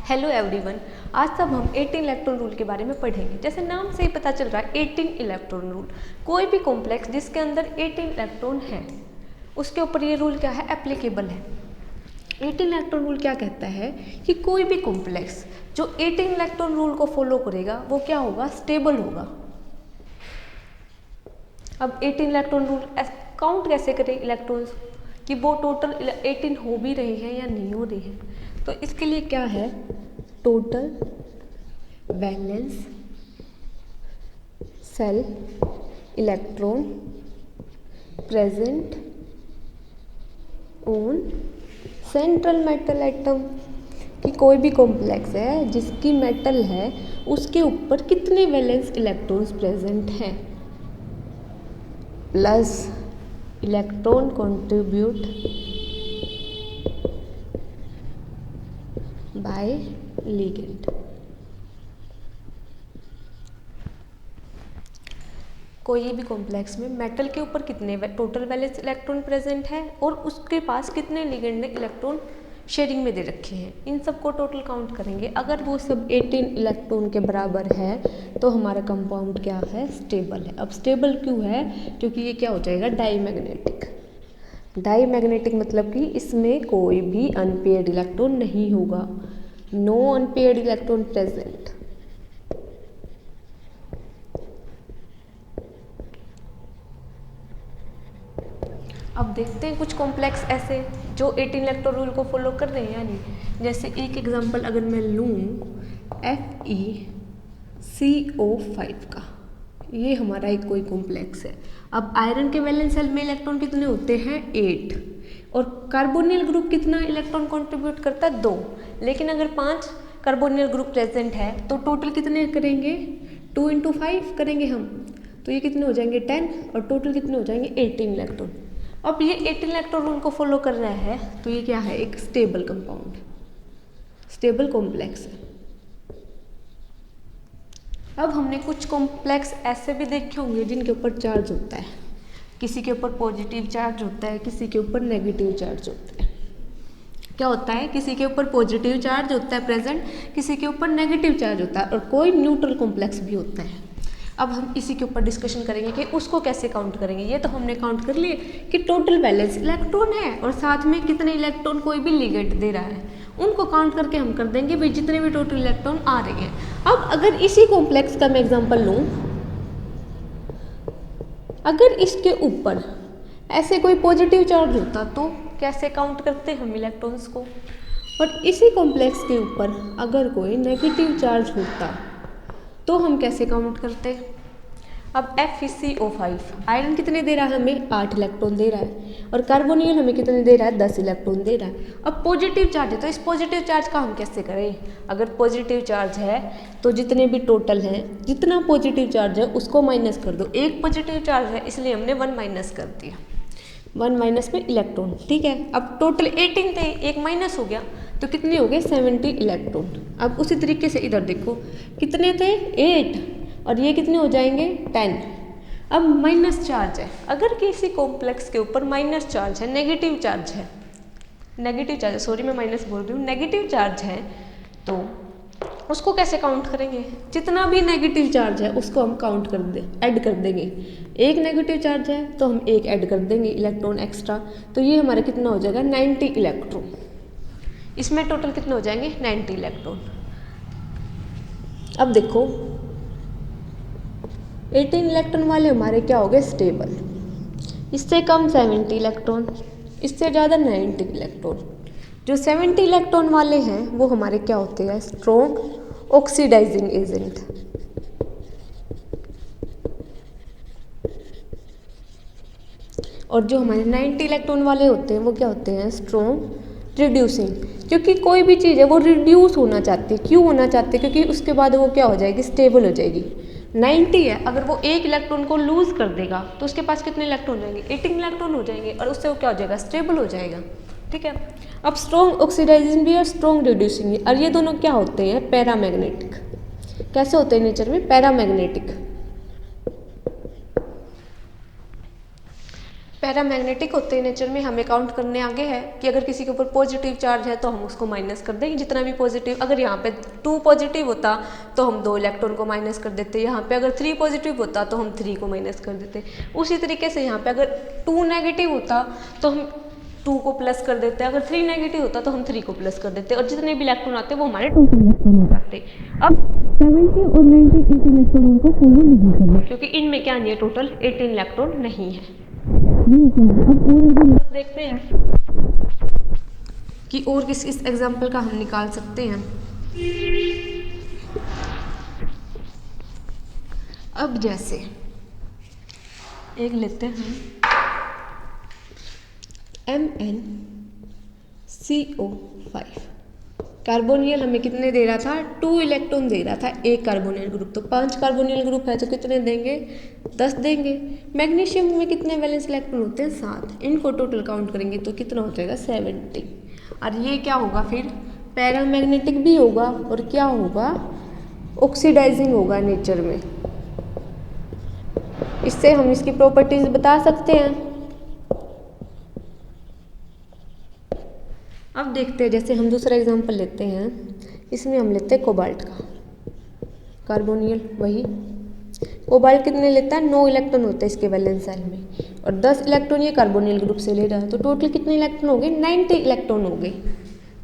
Hello everyone, आज सब हम 18 इलेक्ट्रॉन रूल के बारे में पढ़ेंगे। जैसे नाम से ही पता चल रहा है 18 इलेक्ट्रॉन रूल। कोई भी कॉम्प्लेक्स जिसके अंदर 18 इलेक्ट्रॉन है उसके ऊपर ये रूल क्या है, एप्लीकेबल है। 18 इलेक्ट्रॉन रूल क्या कहता है कि कोई भी कॉम्प्लेक्स जो 18 इलेक्ट्रॉन रूल को फॉलो करेगा वो क्या होगा, स्टेबल होगा। अब 18 इलेक्ट्रॉन रूल काउंट कैसे करें इलेक्ट्रॉन्स कि वो टोटल 18 हो भी रही है या नहीं हो रही है। तो इसके लिए क्या है, total valence shell electron present on central metal atom. कि कोई भी कॉम्प्लेक्स है जिसकी मेटल है उसके ऊपर कितने वैलेंस इलेक्ट्रॉन्स प्रेजेंट हैं, plus electron contribute by ligand. कोई भी कॉम्प्लेक्स में मेटल के ऊपर कितने टोटल वैलेंस इलेक्ट्रॉन प्रेजेंट है और उसके पास कितने लिगेंड ने इलेक्ट्रॉन शेयरिंग में दे रखे हैं, इन सब को टोटल काउंट करेंगे। अगर वो सब 18 इलेक्ट्रॉन के बराबर है तो हमारा कंपाउंड क्या है, स्टेबल है। अब स्टेबल क्यों है, क्योंकि ये क्या हो जाएगा, डाईमैग्नेटिक। डाईमैग्नेटिक मतलब कि इसमें कोई भी अनपेयर्ड इलेक्ट्रॉन नहीं होगा, नो अनपेयर्ड इलेक्ट्रॉन प्रेजेंट। अब देखते हैं कुछ कॉम्प्लेक्स ऐसे जो 18 इलेक्ट्रॉन रूल को फॉलो कर रहे हैं या नहीं। जैसे एक एग्जांपल अगर मैं लूँ FeCO5 का, ये हमारा एक कोई कॉम्प्लेक्स है। अब आयरन के वैलेंस सेल में इलेक्ट्रॉन कितने होते हैं, 8, और कार्बोनिल ग्रुप कितना इलेक्ट्रॉन कंट्रीब्यूट करता है, 2। लेकिन अगर 5 कार्बोनिल ग्रुप प्रेजेंट है तो टोटल कितने करेंगे, 2 × 5 करेंगे हम, तो ये कितने हो जाएंगे, 10, और टोटल कितने हो जाएंगे, 18 इलेक्ट्रॉन। अब ये 18 इलेक्ट्रॉन रूल को फॉलो कर रहा है तो ये क्या है, एक स्टेबल कंपाउंड, स्टेबल कॉम्प्लेक्स है। अब हमने कुछ कॉम्प्लेक्स ऐसे भी देखे होंगे जिनके ऊपर चार्ज होता है, किसी के ऊपर पॉजिटिव चार्ज होता है, किसी के ऊपर नेगेटिव चार्ज होता है। क्या होता है, किसी के ऊपर पॉजिटिव चार्ज होता है प्रेजेंट, किसी के ऊपर नेगेटिव चार्ज होता है, और कोई न्यूट्रल कॉम्प्लेक्स भी होता है। अब हम इसी के ऊपर डिस्कशन करेंगे कि उसको कैसे काउंट करेंगे। ये तो हमने काउंट कर लिए कि टोटल वैलेंस इलेक्ट्रॉन है और साथ में कितने इलेक्ट्रॉन कोई भी लिगेंड दे रहा है, उनको काउंट करके हम कर देंगे भाई जितने भी टोटल इलेक्ट्रॉन आ रहे हैं। अब अगर इसी कॉम्प्लेक्स का मैं एग्जांपल लूँ, अगर इसके ऊपर ऐसे कोई पॉजिटिव चार्ज होता तो कैसे काउंट करते हम इलेक्ट्रॉन्स को, और इसी कॉम्प्लेक्स के ऊपर अगर कोई नेगेटिव चार्ज होता तो हम कैसे काउंट करते। अब FeCO5 आयरन कितने दे रहा है हमें, 8 इलेक्ट्रॉन दे रहा है, और कार्बोनिल हमें कितने दे रहा है, 10 इलेक्ट्रॉन दे रहा है। अब पॉजिटिव चार्ज है तो इस पॉजिटिव चार्ज का हम कैसे करें। अगर पॉजिटिव चार्ज है तो जितने भी टोटल हैं, जितना पॉजिटिव चार्ज है उसको माइनस कर दो। एक पॉजिटिव चार्ज है इसलिए हमने 1 माइनस कर दिया, 1 माइनस में इलेक्ट्रॉन, ठीक है। अब टोटल 18 थे, एक माइनस हो गया तो कितने हो गए, 70 इलेक्ट्रॉन। अब उसी तरीके से इधर देखो कितने थे, 8, और ये कितने हो जाएंगे, 10। अब माइनस चार्ज है, अगर किसी कॉम्प्लेक्स के ऊपर माइनस चार्ज है, नेगेटिव चार्ज है, नेगेटिव चार्ज, सॉरी मैं माइनस बोल रही हूँ, नेगेटिव चार्ज है तो उसको कैसे काउंट करेंगे। जितना भी नेगेटिव चार्ज है उसको हम काउंट कर दे, ऐड कर देंगे। एक नेगेटिव चार्ज है तो हम एक ऐड कर देंगे इलेक्ट्रॉन एक्स्ट्रा, तो ये हमारा कितना हो जाएगा, 90 इलेक्ट्रॉन। इसमें टोटल कितने हो जाएंगे, 90 इलेक्ट्रॉन। अब देखो 18 इलेक्ट्रॉन वाले हमारे क्या हो गए, स्टेबल। इससे कम 70 इलेक्ट्रॉन, इससे ज़्यादा 90 इलेक्ट्रॉन। जो 70 इलेक्ट्रॉन वाले हैं वो हमारे क्या होते हैं, स्ट्रॉन्ग ऑक्सीडाइजिंग एजेंट। और जो हमारे 90 इलेक्ट्रॉन वाले होते हैं वो क्या होते हैं, स्ट्रॉन्ग रिड्यूसिंग। क्योंकि कोई भी चीज़ है वो रिड्यूस होना चाहती है, क्यों होना चाहती है, क्योंकि उसके बाद वो क्या हो जाएगी, स्टेबल हो जाएगी। 90 है, अगर वो एक इलेक्ट्रॉन को लूज कर देगा तो उसके पास कितने इलेक्ट्रॉन हो जाएंगे, 18 इलेक्ट्रॉन हो जाएंगे, और उससे वो क्या हो जाएगा, स्टेबल हो जाएगा, ठीक है। अब स्ट्रॉन्ग ऑक्सीडाइजिंग भी और स्ट्रॉन्ग रिड्यूसिंग भी, और ये दोनों क्या होते हैं, पैरामैग्नेटिक। कैसे होते हैं नेचर में, पैरामैग्नेटिक। पैरामैग्नेटिक होते हैं नेचर में, हमें काउंट करने आगे है कि अगर किसी के ऊपर पॉजिटिव चार्ज है तो हम उसको माइनस कर देंगे जितना भी पॉजिटिव। अगर यहाँ पे 2 पॉजिटिव होता तो हम 2 इलेक्ट्रॉन को माइनस कर देते, यहाँ पे अगर 3 पॉजिटिव होता तो हम 3 को माइनस कर देते। उसी तरीके से यहाँ पे अगर 2 नेगेटिव होता तो हम 2 को प्लस कर देते, अगर 3 नेगेटिव होता तो हम 3 को प्लस कर देते, और जितने भी इलेक्ट्रॉन आते वो हमारे टोटल इलेक्ट्रॉन हो जाते। अब 70 और 98 इलेक्ट्रॉन को फॉलो नहीं करना, क्योंकि इनमें क्या नहीं है, टोटल 18 इलेक्ट्रॉन नहीं है। अब और देखते हैं कि और किस इस एग्जाम्पल का हम निकाल सकते हैं। अब जैसे एक लेते हैं MnCO5, कार्बोनियल हमें कितने दे रहा था, 2 इलेक्ट्रॉन दे रहा था एक कार्बोनियल ग्रुप, तो 5 कार्बोनियल ग्रुप है तो कितने देंगे, 10 देंगे। मैग्नीशियम में कितने वैलेंस इलेक्ट्रॉन होते हैं, 7, इनको टोटल काउंट करेंगे तो कितना हो जाएगा, 70। और ये क्या होगा फिर, पैरामैग्नेटिक भी होगा और क्या होगा, ऑक्सीडाइजिंग होगा नेचर में। इससे हम इसकी प्रॉपर्टीज बता सकते हैं। अब देखते हैं, जैसे हम दूसरा एग्जांपल लेते हैं, इसमें हम लेते हैं कोबाल्ट का, कार्बोनियल वही। कोबाल्ट कितने लेता है, 9 इलेक्ट्रॉन होते हैं इसके वैलेंस शेल में, और 10 इलेक्ट्रॉन ये कार्बोनियल ग्रुप से ले रहा है, तो टोटल कितने इलेक्ट्रॉन हो गए, 90 इलेक्ट्रॉन हो गए।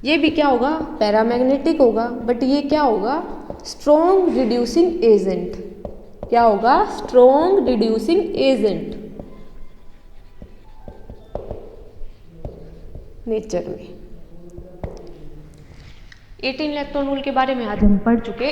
ये भी क्या होगा, पैरामैग्नेटिक होगा, बट ये क्या होगा, स्ट्रॉन्ग रिड्यूसिंग एजेंट। क्या होगा, स्ट्रॉन्ग रिड्यूसिंग एजेंट नेचर में। 18 इलेक्ट्रॉन रूल के बारे में आज हम पढ़ चुके।